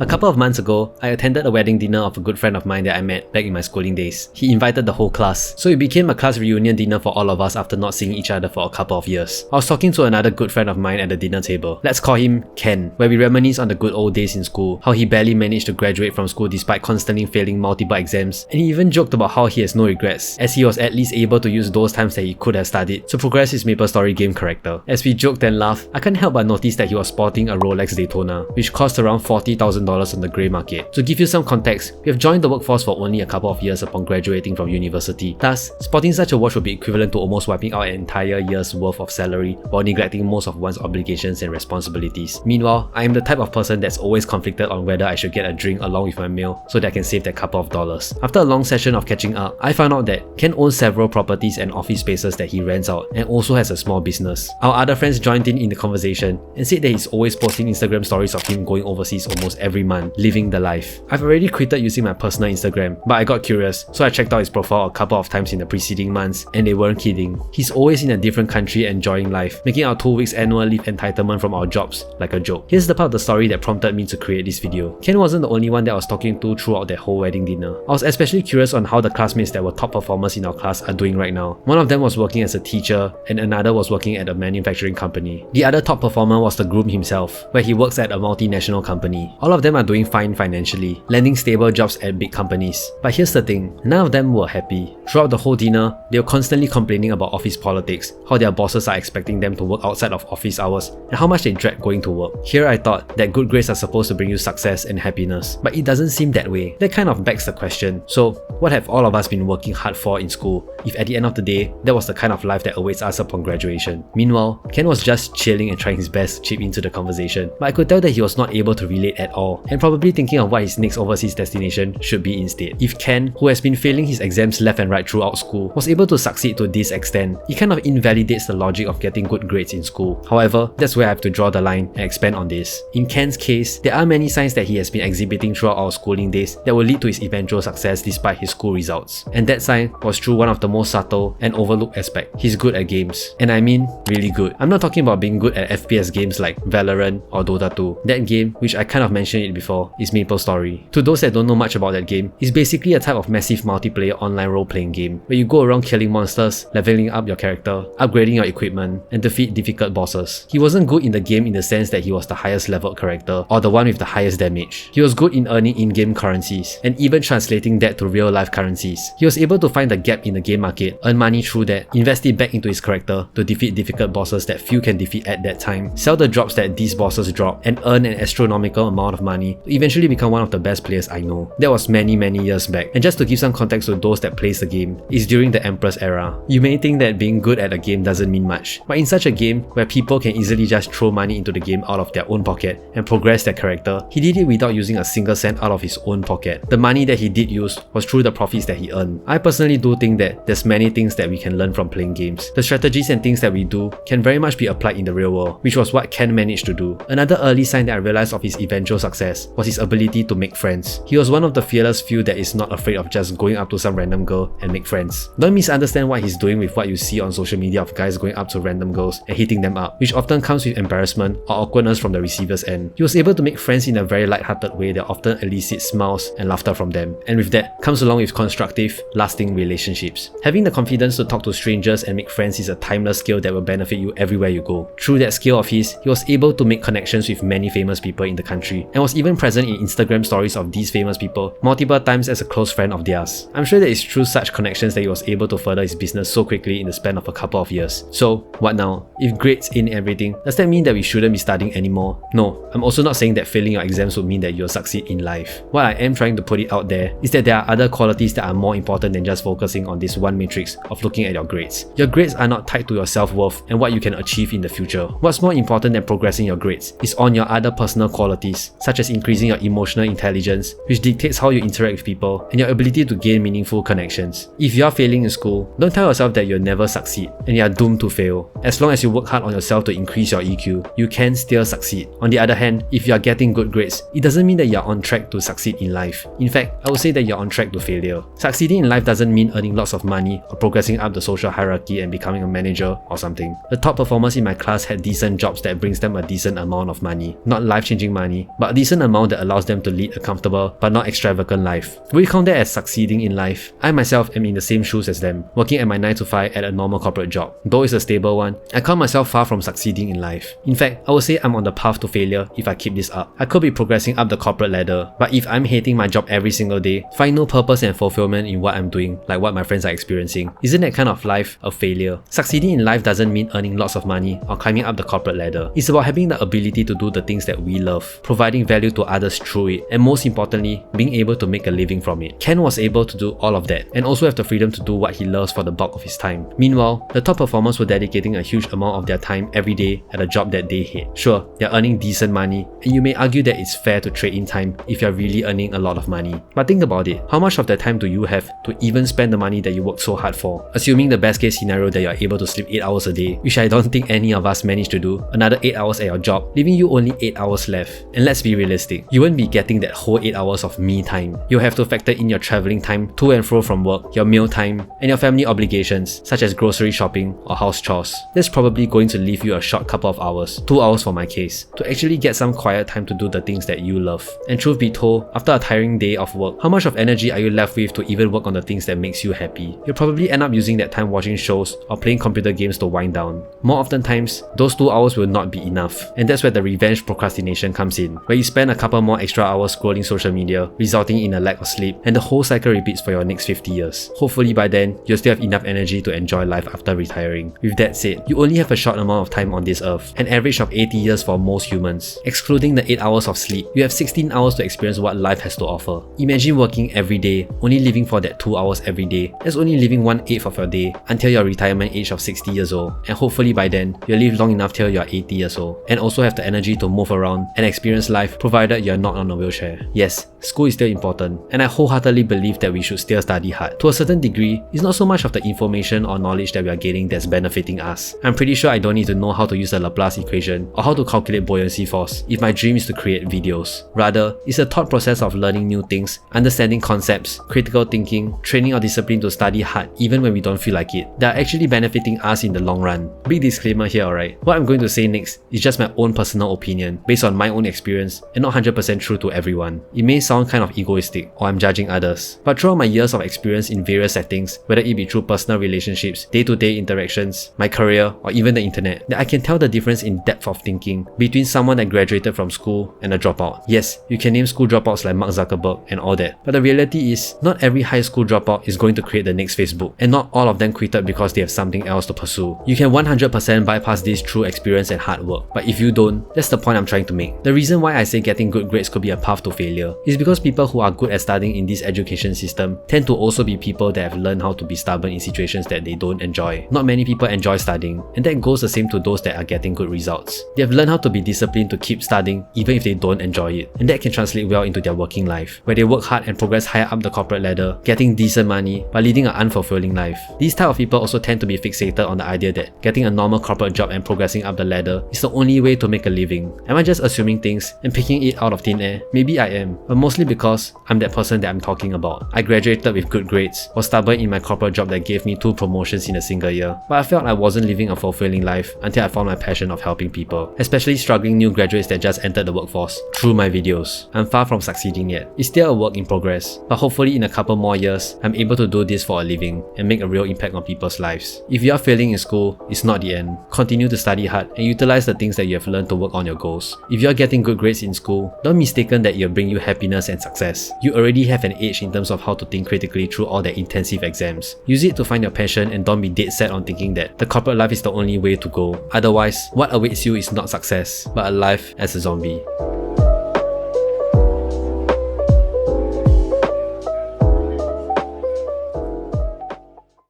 A couple of months ago, I attended a wedding dinner of a good friend of mine that I met back in my schooling days. He invited the whole class, so it became a class reunion dinner for all of us after not seeing each other for a couple of years. I was talking to another good friend of mine at the dinner table. Let's call him Ken, where we reminisce on the good old days in school, how he barely managed to graduate from school despite constantly failing multiple exams, and he even joked about how he has no regrets, as he was at least able to use those times that he could have studied to progress his MapleStory game character. As we joked and laughed, I can't help but notice that he was sporting a Rolex Daytona, which cost around $40,000 on the grey market. To give you some context, we have joined the workforce for only a couple of years upon graduating from university. Thus, sporting such a watch would be equivalent to almost wiping out an entire year's worth of salary while neglecting most of one's obligations and responsibilities. Meanwhile, I am the type of person that's always conflicted on whether I should get a drink along with my meal so that I can save that couple of dollars. After a long session of catching up, I found out that Ken owns several properties and office spaces that he rents out and also has a small business. Our other friends joined in the conversation and said that he's always posting Instagram stories of him going overseas almost every month, living the life. I've already quitted using my personal Instagram, but I got curious, so I checked out his profile a couple of times in the preceding months, and they weren't kidding. He's always in a different country enjoying life, making our 2 weeks annual leave entitlement from our jobs like a joke. Here's the part of the story that prompted me to create this video. Ken wasn't the only one that I was talking to throughout that whole wedding dinner. I was especially curious on how the classmates that were top performers in our class are doing right now. One of them was working as a teacher, and another was working at a manufacturing company. The other top performer was the groom himself, where he works at a multinational company. All of them are doing fine financially, landing stable jobs at big companies. But here's the thing, none of them were happy. Throughout the whole dinner, they were constantly complaining about office politics, how their bosses are expecting them to work outside of office hours, and how much they dread going to work. Here I thought that good grades are supposed to bring you success and happiness, but it doesn't seem that way. That kind of begs the question, so what have all of us been working hard for in school, if at the end of the day, that was the kind of life that awaits us upon graduation? Meanwhile, Ken was just chilling and trying his best to chip into the conversation, but I could tell that he was not able to relate at all, and probably thinking of what his next overseas destination should be instead. If Ken, who has been failing his exams left and right throughout school, was able to succeed to this extent, it kind of invalidates the logic of getting good grades in school. However, that's where I have to draw the line and expand on this. In Ken's case, there are many signs that he has been exhibiting throughout our schooling days that will lead to his eventual success despite his school results. And that sign was through one of the most subtle and overlooked aspects. He's good at games. And I mean really good. I'm not talking about being good at FPS games like Valorant or Dota 2. That game, which I kind of mentioned it before, is MapleStory. To those that don't know much about that game, it's basically a type of massive multiplayer online role-playing game where you go around killing monsters, leveling up your character, upgrading your equipment, and defeat difficult bosses. He wasn't good in the game in the sense that he was the highest leveled character or the one with the highest damage. He was good in earning in-game currencies and even translating that to real-life currencies. He was able to find the gap in the game market, earn money through that, invest it back into his character to defeat difficult bosses that few can defeat at that time, sell the drops that these bosses drop, and earn an astronomical amount of money to eventually become one of the best players I know. That was many years back, and just to give some context to those that plays the game, it's during the Empress era. You may think that being good at a game doesn't mean much, but in such a game where people can easily just throw money into the game out of their own pocket and progress their character, he did it without using a single cent out of his own pocket. The money that he did use was through the profits that he earned. I personally do think that there's many things that we can learn from playing games. The strategies and things that we do can very much be applied in the real world, which was what Ken managed to do. Another early sign that I realized of his eventual success was his ability to make friends. He was one of the fearless few that is not afraid of just going up to some random girl and make friends. Don't misunderstand what he's doing with what you see on social media of guys going up to random girls and hitting them up, which often comes with embarrassment or awkwardness from the receiver's end. He was able to make friends in a very light-hearted way that often elicits smiles and laughter from them, and with that comes along with constructive, lasting relationships. Having the confidence to talk to strangers and make friends is a timeless skill that will benefit you everywhere you go. Through that skill of his, he was able to make connections with many famous people in the country, and was even present in Instagram stories of these famous people multiple times as a close friend of theirs. I'm sure that it's through such connections that he was able to further his business so quickly in the span of a couple of years. So, what now? If grades ain't everything, does that mean that we shouldn't be studying anymore? No, I'm also not saying that failing your exams would mean that you'll succeed in life. What I am trying to put it out there is that there are other qualities that are more important than just focusing on this one matrix of looking at your grades. Your grades are not tied to your self-worth and what you can achieve in the future. What's more important than progressing your grades is on your other personal qualities, such as increasing your emotional intelligence, which dictates how you interact with people, and your ability to gain meaningful connections. If you are failing in school, don't tell yourself that you'll never succeed and you are doomed to fail. As long as you work hard on yourself to increase your EQ, you can still succeed. On the other hand, if you are getting good grades, it doesn't mean that you are on track to succeed in life. In fact, I would say that you're on track to failure. Succeeding in life doesn't mean earning lots of money or progressing up the social hierarchy and becoming a manager or something. The top performers in my class had decent jobs that brings them a decent amount of money. Not life-changing money, but a decent decent amount that allows them to lead a comfortable but not extravagant life. Will you count that as succeeding in life? I myself am in the same shoes as them, working at my 9 to 5 at a normal corporate job. Though it's a stable one, I count myself far from succeeding in life. In fact, I would say I'm on the path to failure if I keep this up. I could be progressing up the corporate ladder, but if I'm hating my job every single day, find no purpose and fulfillment in what I'm doing, like what my friends are experiencing, isn't that kind of life a failure? Succeeding in life doesn't mean earning lots of money or climbing up the corporate ladder. It's about having the ability to do the things that we love, providing value to others through it, and most importantly, being able to make a living from it. Ken was able to do all of that, and also have the freedom to do what he loves for the bulk of his time. Meanwhile, the top performers were dedicating a huge amount of their time every day at a job that they hate. Sure, they're earning decent money, and you may argue that it's fair to trade in time if you're really earning a lot of money. But think about it, how much of that time do you have to even spend the money that you worked so hard for? Assuming the best case scenario that you're able to sleep 8 hours a day, which I don't think any of us manage to do, another 8 hours at your job, leaving you only 8 hours left. And let's be realistic, you won't be getting that whole 8 hours of me time. You'll have to factor in your traveling time to and fro from work, your meal time, and your family obligations such as grocery shopping or house chores. That's probably going to leave you a short couple of hours, 2 hours for my case, to actually get some quiet time to do the things that you love. And truth be told, after a tiring day of work, how much of energy are you left with to even work on the things that makes you happy? You'll probably end up using that time watching shows or playing computer games to wind down. More often times, those 2 hours will not be enough, and that's where the revenge procrastination comes in, where you spend a couple more extra hours scrolling social media, resulting in a lack of sleep, and the whole cycle repeats for your next 50 years. Hopefully by then, you'll still have enough energy to enjoy life after retiring. With that said, you only have a short amount of time on this earth, an average of 80 years for most humans. Excluding the 8 hours of sleep, you have 16 hours to experience what life has to offer. Imagine working every day, only living for that 2 hours every day. That's only living 1/8 of your day until your retirement age of 60 years old. And hopefully by then, you'll live long enough till you're 80 years old, and also have the energy to move around and experience life provided you're not on a wheelchair. Yes, school is still important, and I wholeheartedly believe that we should still study hard. To a certain degree, it's not so much of the information or knowledge that we are gaining that's benefiting us. I'm pretty sure I don't need to know how to use the Laplace equation or how to calculate buoyancy force if my dream is to create videos. Rather, it's a thought process of learning new things, understanding concepts, critical thinking, training our discipline to study hard even when we don't feel like it, that are actually benefiting us in the long run. Big disclaimer here, alright? What I'm going to say next is just my own personal opinion, based on my own experience and not 100% true to everyone. It may sound kind of egoistic, or I'm judging others, but throughout my years of experience in various settings, whether it be through personal relationships, day-to-day interactions, my career, or even the internet, that I can tell the difference in depth of thinking between someone that graduated from school and a dropout. Yes, you can name school dropouts like Mark Zuckerberg and all that, but the reality is, not every high school dropout is going to create the next Facebook, and not all of them quitted because they have something else to pursue. You can 100% bypass this through experience and hard work, but if you don't, that's the point I'm trying to make. The reason why I say getting good grades could be a path to failure is because people who are good at studying in this education system tend to also be people that have learned how to be stubborn in situations that they don't enjoy. Not many people enjoy studying, and that goes the same to those that are getting good results. They have learned how to be disciplined to keep studying even if they don't enjoy it, and that can translate well into their working life, where they work hard and progress higher up the corporate ladder, getting decent money but leading an unfulfilling life. These type of people also tend to be fixated on the idea that getting a normal corporate job and progressing up the ladder is the only way to make a living. Am I just assuming things and picking it out of thin air? Maybe I am, but mostly because I'm that person that I'm talking about. I graduated with good grades, was stubborn in my corporate job that gave me 2 promotions in a single year, but I felt I wasn't living a fulfilling life until I found my passion of helping people, especially struggling new graduates that just entered the workforce through my videos. I'm far from succeeding yet. It's still a work in progress, but hopefully in a couple more years, I'm able to do this for a living and make a real impact on people's lives. If you are failing in school, it's not the end. Continue to study hard and utilize the things that you have learned to work on your goals. If you are getting good grades in school, don't mistaken that it will bring you happiness and success. You already have an edge in terms of how to think critically through all the intensive exams. Use it to find your passion and don't be dead set on thinking that the corporate life is the only way to go. Otherwise, what awaits you is not success, but a life as a zombie.